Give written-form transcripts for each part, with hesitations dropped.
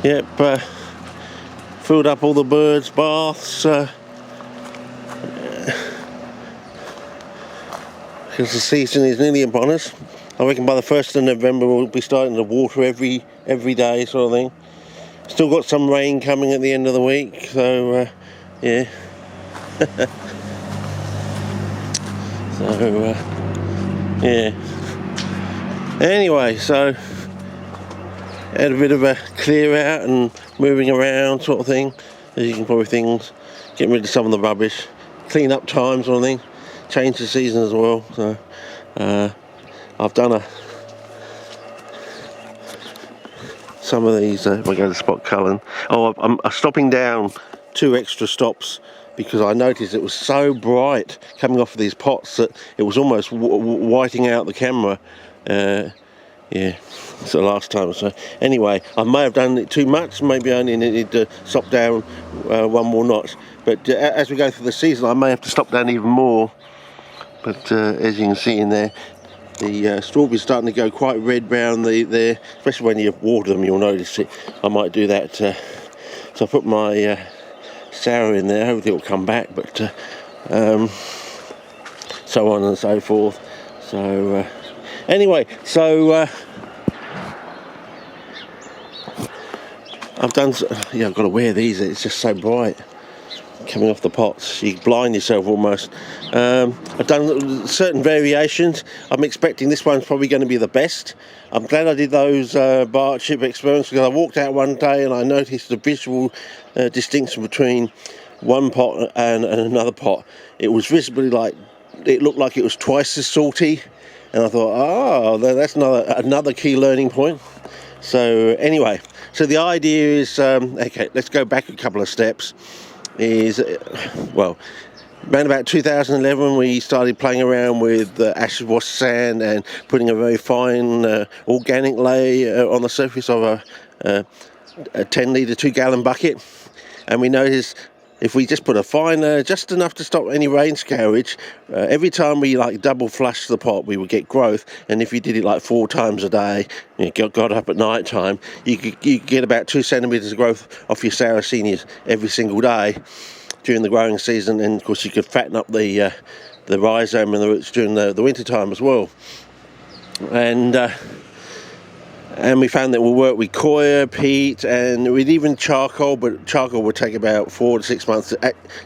Yep, filled up all the birds' baths because the season is nearly upon us. I reckon by the 1st of November we'll be starting to water every day, sort of thing. Still got some rain coming at the end of the week, so yeah. So yeah. Anyway, so had a bit of a clear out and moving around sort of thing, as you can probably think, getting rid of some of the rubbish, clean up time sort of thing, change the season as well. So I've done some of these, if I go to Spot Cullen, I'm stopping down 2 extra stops because I noticed it was so bright coming off of these pots that it was almost whiting out the camera. Yeah, it's the last time. So anyway, I may have done it too much. Maybe I only needed to stop down 1 more notch. But as we go through the season, I may have to stop down even more. But as you can see in there, the strawberries starting to go quite red brown there, especially when you water them. You'll notice it. I might do that. So I put my sour in there. Hopefully it'll come back. But so on and so forth. So anyway, so I've done. Yeah, I've got to wear these. It's just so bright coming off the pots. You blind yourself almost. I've done certain variations. I'm expecting this one's probably going to be the best. I'm glad I did those bark chip experiments because I walked out one day and I noticed the visual distinction between one pot and another pot. It was visibly like, it looked like it was twice as salty, and I thought, oh, that's another key learning point. So anyway, so the idea is, okay, let's go back a couple of steps. Well, around about 2011 we started playing around with acid wash sand and putting a very fine organic layer on the surface of a 10 litre 2 gallon bucket, and we noticed if we just put a fine layer, just enough to stop any rain scourge, every time we like double flush the pot we would get growth. And if you did it like 4 times a day, you got up at night time, you could get about 2 centimetres of growth off your Sarracenias every single day during the growing season. And of course you could fatten up the rhizome and the roots during the winter time as well. And we found that we'll work with coir, peat, and with even charcoal, but charcoal would take about 4 to 6 months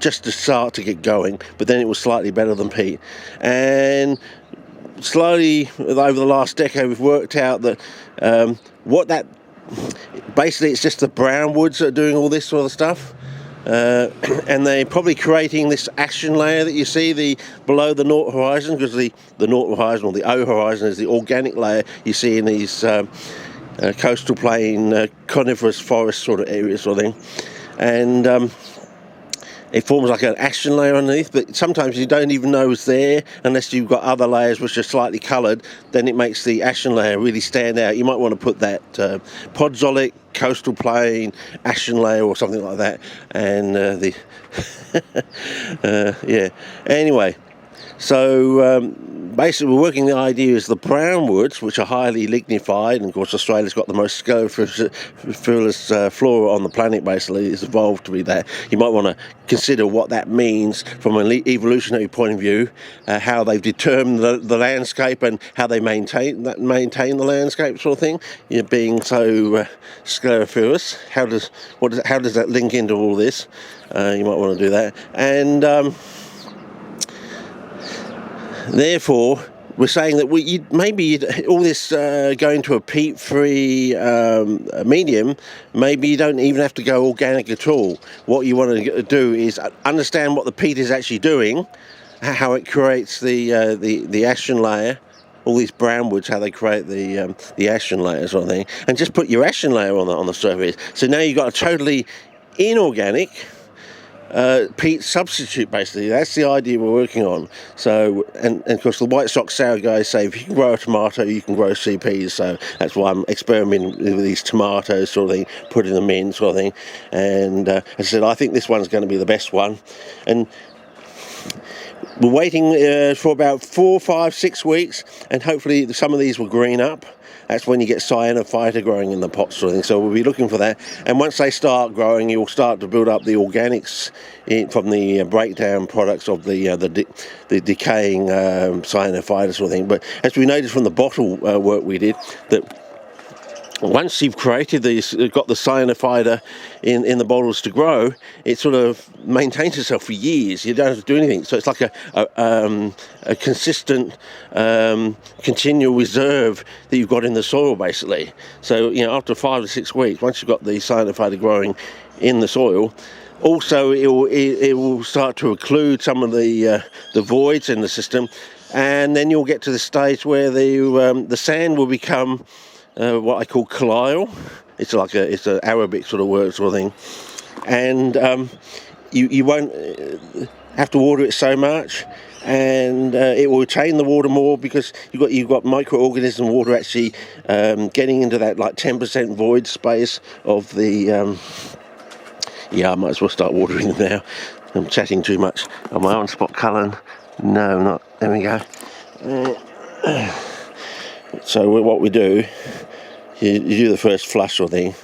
just to start to get going, but then it was slightly better than peat. And slowly, over the last decade, we've worked out that basically it's just the brown woods that are doing all this sort of stuff. And they're probably creating this action layer that you see below the North Horizon, because the North Horizon, or the O Horizon, is the organic layer you see in these coastal plain coniferous forest sort of areas sort of thing. And it forms like an action layer underneath, but sometimes you don't even know it's there unless you've got other layers which are slightly coloured. Then it makes the action layer really stand out. You might want to put that podzolic coastal plain action layer or something like that. And yeah, anyway, so basically we're working, the idea is the brown woods, which are highly lignified, and of course Australia's got the most sclerophyllous flora on the planet. Basically it's evolved to be that. You might want to consider what that means from an evolutionary point of view, how they've determined the landscape and how they maintain the landscape sort of thing. You know, being so sclerophyllous, how does that link into all this? You might want to do that. And therefore, we're saying that maybe all this going to a peat-free medium, maybe you don't even have to go organic at all. What you want to do is understand what the peat is actually doing, how it creates the ashen layer, all these brown woods, how they create the ashen layer sort of thing, and just put your ashen layer on the surface. So now you've got a totally inorganic peat substitute. Basically that's the idea we're working on. So and of course the White Sox sour guys say if you can grow a tomato you can grow CPs, so that's why I'm experimenting with these tomatoes sort of thing, putting them in sort of thing. And as I said, I think this one's going to be the best one, and we're waiting for about 4, 5, 6 weeks, and hopefully some of these will green up. that's when you get cyanophyta growing in the pot sort of thing. So we'll be looking for that. And once they start growing, you'll start to build up the organics from the breakdown products of the decaying cyanophyta sort of thing. But as we noticed from the bottle work we did, that once you've created these, got the cyanophyta in the bottles to grow, it sort of maintains itself for years. You don't have to do anything. So it's like a consistent, continual reserve that you've got in the soil, basically. So, after 5 to 6 weeks, once you've got the cyanophyta growing in the soil, also it will start to occlude some of the voids in the system, and then you'll get to the stage where the sand will become what I call colloidal. It's an Arabic sort of word sort of thing, and you won't have to water it so much, and it will retain the water more because you've got microorganism water actually getting into that like 10% void space of the. I might as well start watering them now. I'm chatting too much. Am I on spot colouring? No, not. There we go. So what we do, you do the first flush sort of thing,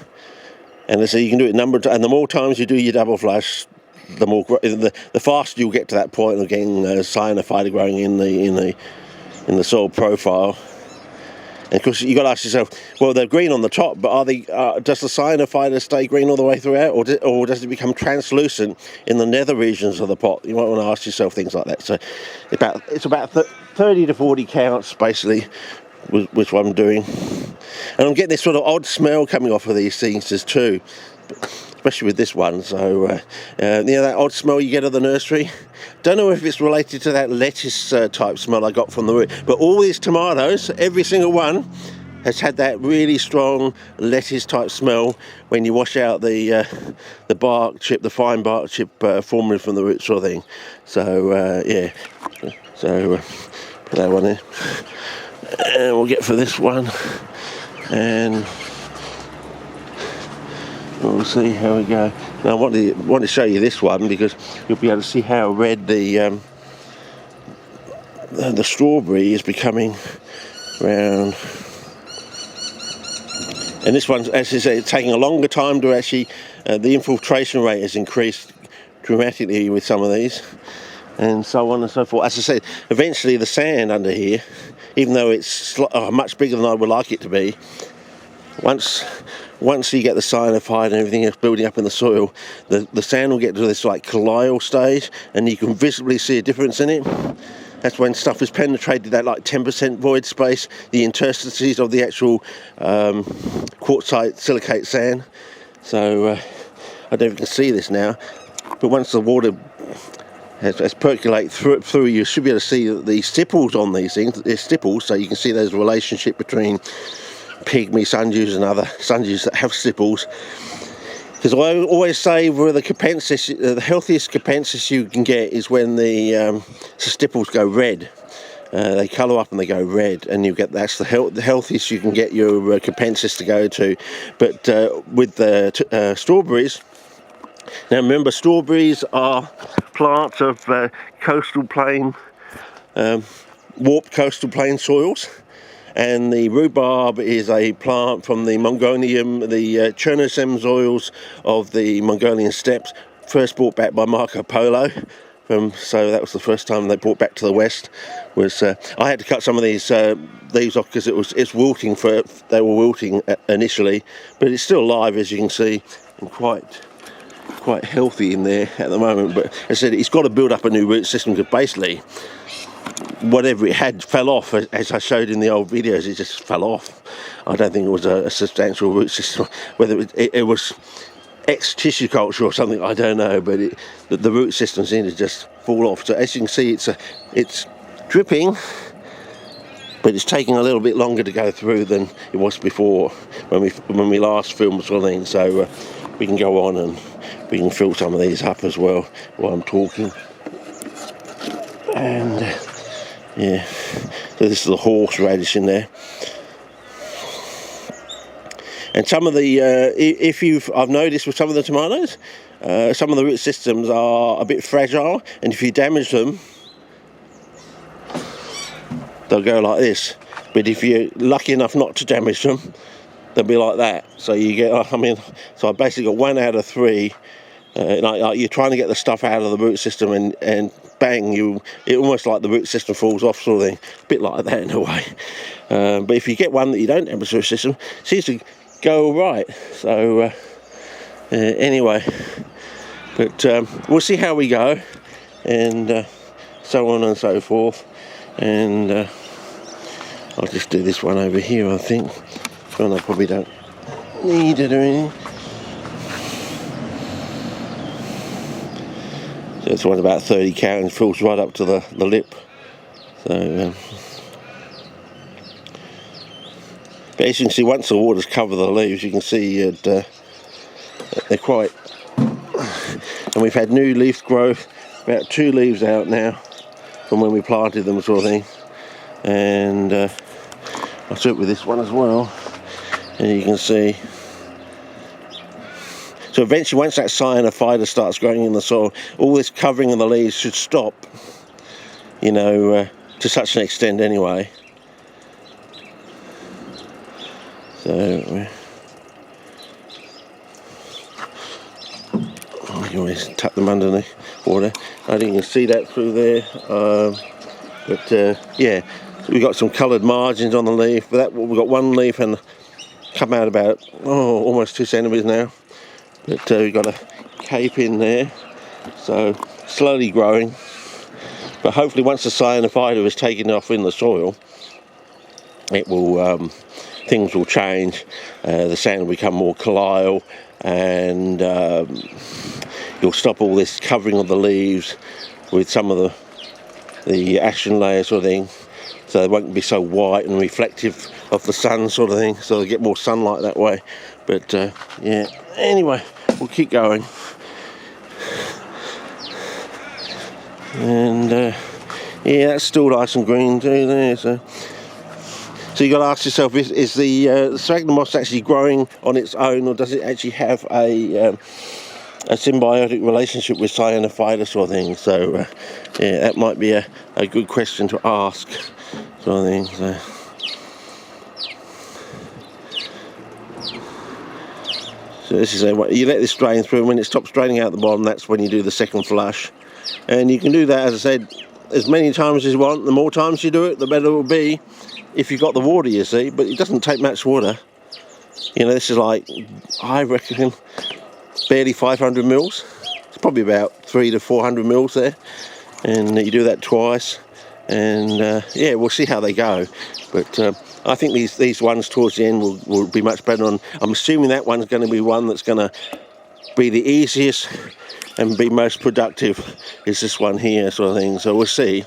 and so you can do it and the more times you do your double flush, the faster you'll get to that point of getting cyanophyta growing in the soil profile. And of course, you've got to ask yourself, well, they're green on the top, but does the cyanophyta stay green all the way throughout, or does it become translucent in the nether regions of the pot? You might want to ask yourself things like that. So it's about 30 to 40 counts, basically, which I'm doing. And I'm getting this sort of odd smell coming off of these things too, especially with this one. So, that odd smell you get at the nursery. Don't know if it's related to that lettuce type smell I got from the root, but all these tomatoes, every single one, has had that really strong lettuce type smell when you wash out the bark chip, the fine bark chip formerly from the root sort of thing. So, so put that one in. And we'll get for this one, and we'll see how we go. Now I want to show you this one because you'll be able to see how red the strawberry is becoming round. And this one, as I say, it's taking a longer time to actually, the infiltration rate has increased dramatically with some of these, and so on and so forth. As I said, eventually the sand under here, even though it's much bigger than I would like it to be, once you get the cyanophyta and everything else building up in the soil, the sand will get to this like colloidal stage, and you can visibly see a difference in it. That's when stuff has penetrated that like 10% void space, the interstices of the actual quartzite silicate sand. So I don't know if you can see this now, but once the water has percolate through, you should be able to see the stipples on these things. They're stipples, so you can see there's a relationship between pygmy sundews and other sundews that have stipples. Because I always say where the healthiest capensis you can get is when the stipples go red. They colour up and they go red, and that's the healthiest you can get your capensis to go to. But with the strawberries, now remember, strawberries are plants of coastal plain, warped coastal plain soils. And the rhubarb is a plant from the Mongolian, the Chernozem soils of the Mongolian steppes, first brought back by Marco Polo. So that was the first time they brought back to the west. I had to cut some of these leaves off because it's wilting. They were wilting initially, but it's still alive, as you can see, and quite healthy in there at the moment. But as I said, it's got to build up a new root system because basically whatever it had fell off, as I showed in the old videos. It just fell off. I don't think it was a substantial root system. Whether it was ex-tissue culture or something, I don't know, but the root system seemed to just fall off. So as you can see, it's dripping, but it's taking a little bit longer to go through than it was before when we last filmed something. So we can go on and we can fill some of these up as well while I'm talking. And yeah, so this is the horseradish in there. And some of the, I've noticed with some of the tomatoes, some of the root systems are a bit fragile, and if you damage them, they'll go like this. But if you're lucky enough not to damage them, they'll be like that. So you get, so I basically got 1 out of 3. Like you're trying to get the stuff out of the root system, and bang, it almost like the root system falls off, sort of thing. A bit like that in a way. But if you get one that you don't damage the root system, it seems to go all right. So anyway, but we'll see how we go, and so on and so forth. And I'll just do this one over here, I think. Well, I probably don't need to do anything. So this one's about 30 count and fills right up to the lip. So, but as you can see, once the waters cover the leaves, you can see they're quite. And we've had new leaf growth, about 2 leaves out now from when we planted them, sort of thing. And I'll do it with this one as well. And you can see. So eventually, once that cyanophyta starts growing in the soil, all this covering of the leaves should stop, to such an extent anyway. So you always tuck them underneath water. I think you can see that through there. Yeah, so we've got some coloured margins on the leaf. But we've got 1 leaf and come out about almost 2 centimetres now. But we've got a cape in there, so slowly growing. But hopefully once the cyanophyta is taken off in the soil, it will things will change. The sand will become more colloidal, and you'll stop all this covering of the leaves with some of the action layer sort of thing, so they won't be so white and reflective of the sun sort of thing, so they get more sunlight that way. But yeah, anyway, we'll keep going. And yeah, that's still nice and green too there. So you got to ask yourself: is the sphagnum moss actually growing on its own, or does it actually have a symbiotic relationship with cyanophyta sort of thing? So yeah, that might be a good question to ask, sort of thing. So this is you let this drain through, and when it stops draining out the bottom, that's when you do the second flush. And you can do that, as I said, as many times as you want. The more times you do it, the better it will be, if you've got the water, you see. But it doesn't take much water. This is like, I reckon, barely 500 mils. It's probably about 300 to 400 mils there. And you do that twice. And yeah, we'll see how they go. But I think these ones towards the end will be much better. I'm assuming that one's going to be one that's going to be the easiest and be most productive, is this one here, sort of thing. So we'll see.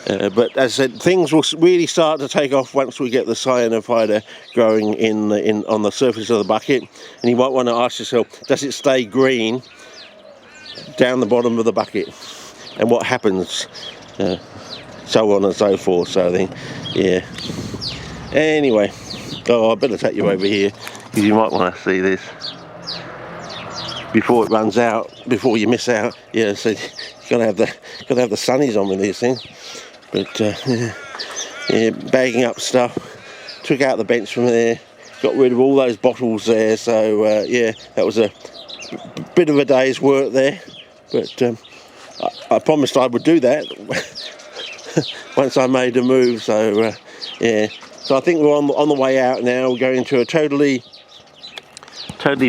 But as I said, things will really start to take off once we get the cyanophyta growing on the surface of the bucket. And you might want to ask yourself, does it stay green down the bottom of the bucket? And what happens? So on and so forth. So I think, yeah. Anyway, I better take you over here, because you might want to see this before it runs out, before you miss out. Yeah, so you gotta have the sunnies on with these things. But yeah, bagging up stuff. Took out the bench from there. Got rid of all those bottles there. So yeah, that was a bit of a day's work there. But I promised I would do that once I made a move. So yeah. So I think we're on the way out now. We're going to a totally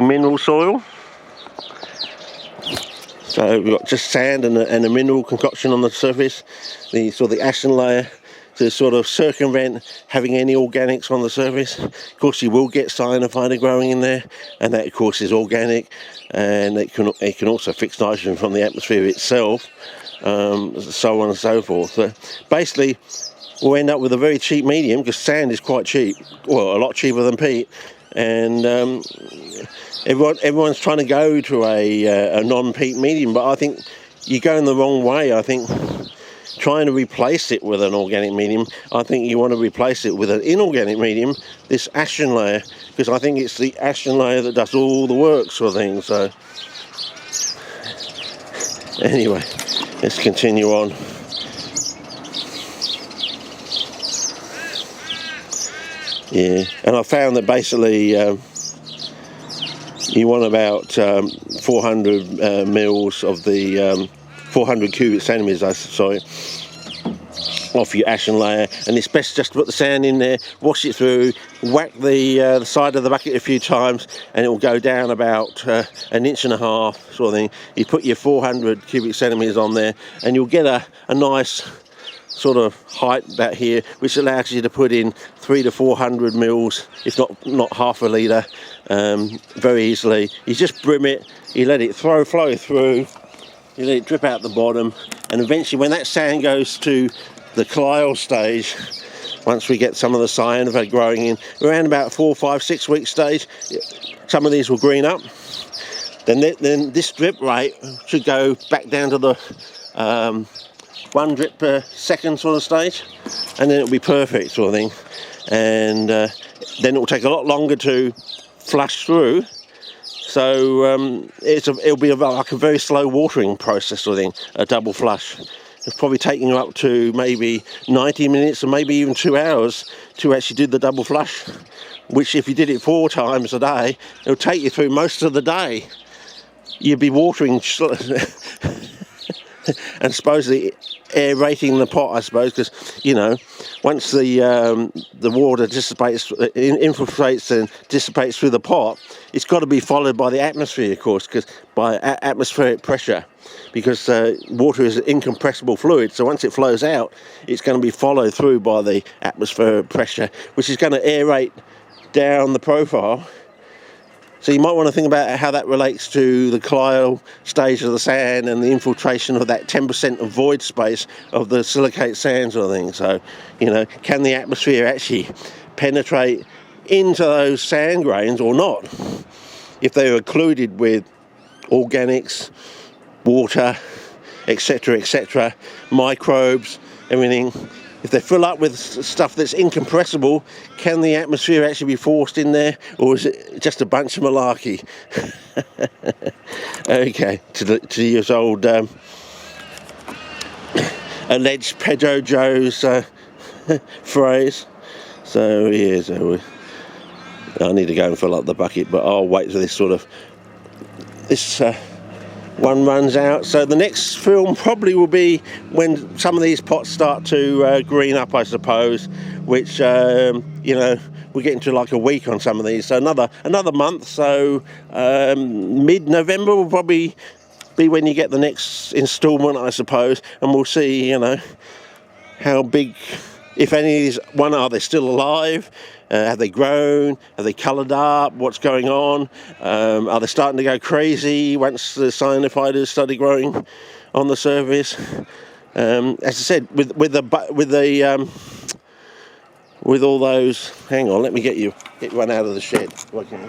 mineral soil. So we've got just sand and a mineral concoction on the surface, the ashen layer, to sort of circumvent having any organics on the surface. Of course, you will get cyanophyta growing in there, and that of course is organic, and it can also fix nitrogen from the atmosphere itself, so on and so forth. But basically, we'll end up with a very cheap medium, because sand is quite cheap, well, a lot cheaper than peat, and everyone's trying to go to a non-peat medium, but I think you're going the wrong way. I think trying to replace it with an organic medium, I think you want to replace it with an inorganic medium, this ashen layer, because I think it's the ashen layer that does all the work, sort of thing. So anyway, let's continue on. Yeah, and I found that basically you want about 400 mils of the 400 cubic centimetres, off your ashen layer, and it's best just to put the sand in there, wash it through, whack the side of the bucket a few times, and it will go down about 1.5 inches sort of thing. You put your 400 cubic centimetres on there, and you'll get a nice sort of height about here, which allows you to put in 300 to 400 mils, if not half a litre, very easily. You just brim it, you let it flow through, you let it drip out the bottom, and eventually when that sand goes to the clile stage, once we get some of the cyanide growing in, around about 4, 5, 6 week stage, some of these will green up. Then this drip rate should go back down to the 1 drip per second sort of stage, and then it'll be perfect sort of thing. And then it will take a lot longer to flush through. So it'll be like a very slow watering process sort of thing, a double flush. It's probably taking you up to maybe 90 minutes or maybe even 2 hours to actually do the double flush, which if you did it 4 times a day, it'll take you through most of the day. You'd be watering and supposedly aerating the pot, I suppose, because, you know, once the water dissipates, infiltrates and dissipates through the pot, it's got to be followed by the atmosphere, of course, because by atmospheric pressure, because water is an incompressible fluid, so once it flows out, it's going to be followed through by the atmospheric pressure, which is going to aerate down the profile. So you might want to think about how that relates to the clile stage of the sand and the infiltration of that 10% of void space of the silicate sand sort of thing. So, you know, can the atmosphere actually penetrate into those sand grains or not? If they are occluded with organics, water, etc., microbes, everything, if they fill up with stuff that's incompressible, can the atmosphere actually be forced in there, or is it just a bunch of malarkey? Okay, to use old alleged Pedro Joe's phrase. So yeah, I need to go and fill up the bucket, but I'll wait till this one runs out. So the next film probably will be when some of these pots start to green up, I suppose, which you know, we're getting to like a week on some of these, so another month. So mid-November will probably be when you get the next installment, I suppose, and we'll see, you know, how big, if any of these, are they still alive? Have they grown? Have they coloured up? What's going on? Are they starting to go crazy once the cyanophytes started growing on the surface? As I said, with all those. Hang on, let me get one out of the shed. Okay.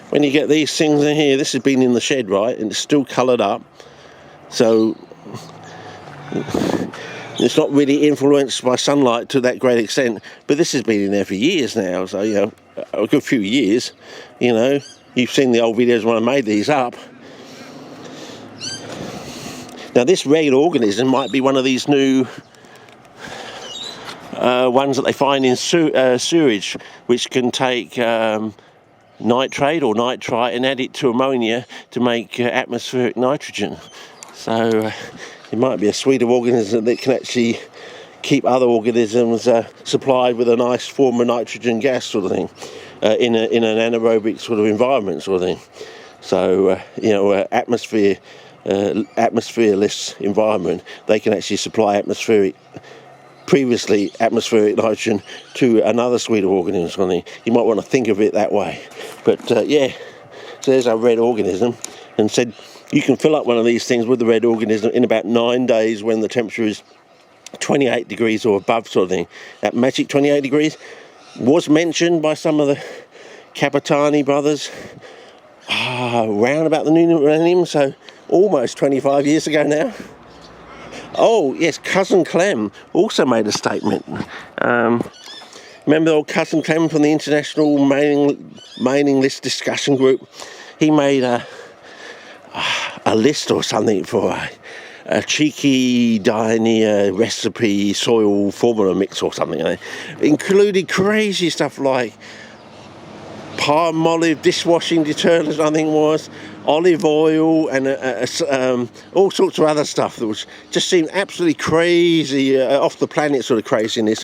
When you get these things in here, this has been in the shed, right, and it's still coloured up, so it's not really influenced by sunlight to that great extent, but this has been in there for years now, so, you know, a good few years. You know, you've seen the old videos when I made these up. Now this red organism might be one of these new ones that they find in sewage, which can take nitrate or nitrite and add it to ammonia to make atmospheric nitrogen. So it might be a suite of organisms that can actually keep other organisms supplied with a nice form of nitrogen gas sort of thing in an anaerobic sort of environment sort of thing. So you know, atmosphereless environment, they can actually supply previously atmospheric nitrogen to another suite of organisms. You might want to think of it that way. But yeah, so there's our red organism, and said you can fill up one of these things with the red organism in about 9 days when the temperature is 28 degrees or above sort of thing. That magic 28 degrees was mentioned by some of the Capitani brothers around about the new millennium, so almost 25 years ago now. Oh yes, Cousin Clem also made a statement. Remember old cousin Clem from the international mailing list discussion group? He made a list or something for a cheeky Diania recipe soil formula mix or something. It included crazy stuff like palm olive dishwashing detergent, I think it was, olive oil, and all sorts of other stuff that was just seemed absolutely crazy, off the planet sort of craziness.